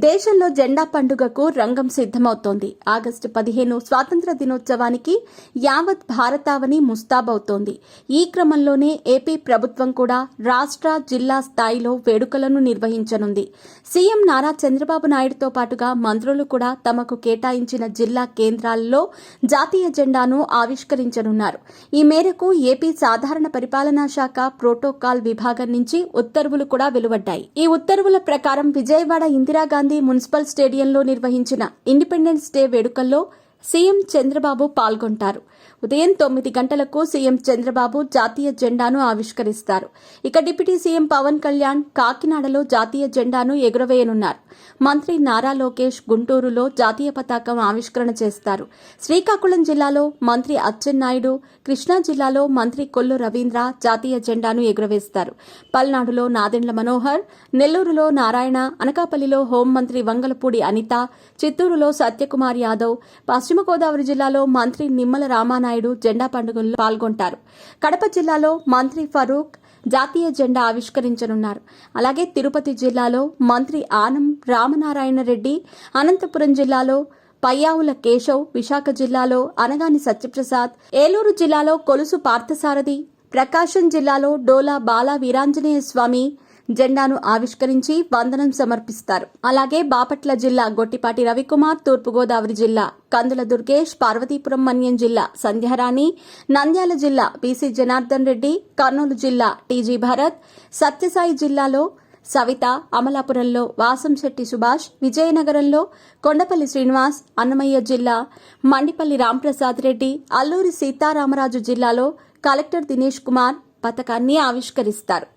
దేశంలో జెండా పండుగకు రంగం సిద్దమవుతోంది. ఆగస్టు 15 స్వాతంత్ర దినోత్సవానికి యావత్ భారతావని ముస్తాబవుతోంది. ఈ క్రమంలోనే ఏపీ ప్రభుత్వం కూడా రాష్ట్ర, జిల్లా స్థాయిలో వేడుకలను నిర్వహించనుంది. సీఎం నారా చంద్రబాబు నాయుడుతో పాటుగా మంత్రులు కూడా తమకు కేటాయించిన జిల్లా కేంద్రాల్లో జాతీయ జెండాను ఆవిష్కరించనున్నారు. ఈ మేరకు ఏపీ సాధారణ పరిపాలనా శాఖ ప్రోటోకాల్ విభాగం నుంచి ఉత్తర్వులు కూడా వెలువడ్డాయి. ఈ ఉత్తర్వుల ప్రకారం విజయవాడ ఇందిరాగాంధీ మున్సిపల్ స్టేడియంలో నిర్వహించిన ఇండిపెండెన్స్ డే వేడుకల్లో సీఎం చంద్రబాబు పాల్గొంటారు. ఉదయం 9 గంటలకు సీఎం చంద్రబాబు జాతీయ జెండాను ఆవిష్కరిస్తారు. ఇక డిప్యూటీ సీఎం పవన్ కళ్యాణ్ కాకినాడలో జాతీయ జెండాను ఎగురవేయనున్నారు. మంత్రి నారా లోకేష్ గుంటూరులో జాతీయ పతాకం ఆవిష్కరణ చేస్తారు. శ్రీకాకుళం జిల్లాలో మంత్రి అచ్చెన్నాయుడు, కృష్ణా జిల్లాలో మంత్రి కొల్లు రవీంద్ర జాతీయ జెండాను ఎగురవేస్తారు. పల్నాడులో నాదెండ్ల మనోహర్, నెల్లూరులో నారాయణ, అనకాపల్లిలో హోంమంత్రి వంగలపూడి అనిత, చిత్తూరులో సత్యకుమార్ యాదవ్, పశ్చిమ గోదావరి జిల్లాలో మంత్రి నిమ్మల రామానాయుడు జెండా పండుగల్లో పాల్గొంటారు. కడప జిల్లాలో మంత్రి ఫరూక్ జాతీయ జెండా ఆవిష్కరించనున్నారు. అలాగే తిరుపతి జిల్లాలో మంత్రి ఆనం రామనారాయణ రెడ్డి, అనంతపురం జిల్లాలో పయ్యావుల కేశవ్, విశాఖ జిల్లాలో అనగాని సత్యప్రసాద్, ఏలూరు జిల్లాలో కొలుసు పార్థసారథి, ప్రకాశం జిల్లాలో డోలా బాల వీరాంజనేయ స్వామి జెండాను ఆవిష్కరించి వందనం సమర్పిస్తారు. అలాగే బాపట్ల జిల్లా గొట్టిపాటి రవికుమార్, తూర్పుగోదావరి జిల్లా కందుల దుర్గేష్, పార్వతీపురం మన్యం జిల్లా సంధ్యారాణి, నంద్యాల జిల్లా బీసీ జనార్దన్ రెడ్డి, కర్నూలు జిల్లా టీజీ భరత్, సత్యసాయి జిల్లాలో సవిత, అమలాపురంలో వాసంశెట్టి సుభాష్, విజయనగరంలో కొండపల్లి శ్రీనివాస్, అన్నమయ్య జిల్లా మండిపల్లి రాంప్రసాద్ రెడ్డి, అల్లూరి సీతారామరాజు జిల్లాలో కలెక్టర్ దినేష్ కుమార్ పతాకాన్ని ఆవిష్కరిస్తారు.